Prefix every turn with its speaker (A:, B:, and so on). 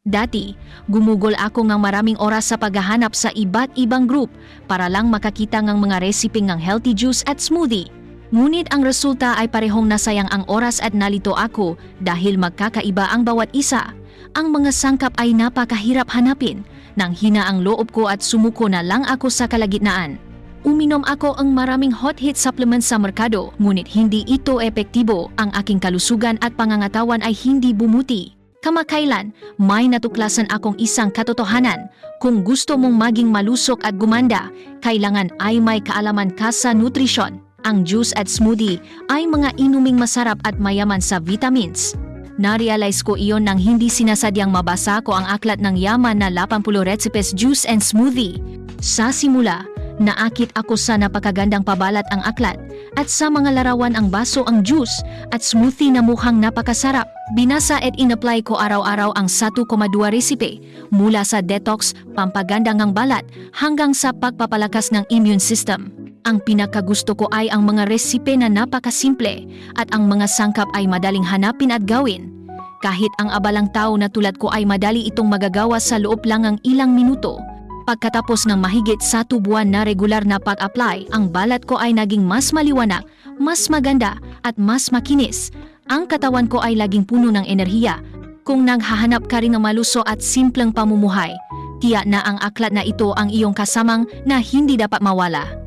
A: Dati, gumugol ako ng maraming oras sa paghahanap sa iba't ibang group para lang makakita ng mga recipe ng healthy juice at smoothie. Ngunit ang resulta ay parehong nasayang ang oras at nalito ako dahil magkakaiba ang bawat isa. Ang mga sangkap ay napakahirap hanapin. Nang hina ang loob ko at sumuko na lang ako sa kalagitnaan. Uminom ako ang maraming hot hit supplements sa merkado, ngunit hindi ito epektibo. Ang aking kalusugan at pangangatawan ay hindi bumuti. Kamakailan, may natuklasan akong isang katotohanan. Kung gusto mong maging malusog at gumanda, kailangan ay may kaalaman ka sa nutrisyon. Ang juice at smoothie ay mga inuming masarap at mayaman sa vitamins. Narealize ko iyon nang hindi sinasadyang mabasa ko ang aklat ng yaman na 80 recipes juice and smoothie. Sa simula, naakit ako sa napakagandang pabalat ang aklat at sa mga larawan ang baso ang juice at smoothie na mukhang napakasarap. Binasa at in-apply ko araw-araw ang 1,2 resipe mula sa detox, pampaganda ng balat hanggang sa pagpapalakas ng immune system. Ang pinakagusto ko ay ang mga resipe na napakasimple at ang mga sangkap ay madaling hanapin at gawin. Kahit ang abalang tao na tulad ko ay madali itong magagawa sa loob lang ng ilang minuto. Pagkatapos ng mahigit 1 buwan na regular na pag-apply, ang balat ko ay naging mas maliwanag, mas maganda at mas makinis. Ang katawan ko ay laging puno ng enerhiya. Kung naghahanap ka rin ng maluso at simpleng pamumuhay, tiyak na ang aklat na ito ang iyong kasamang na hindi dapat mawala.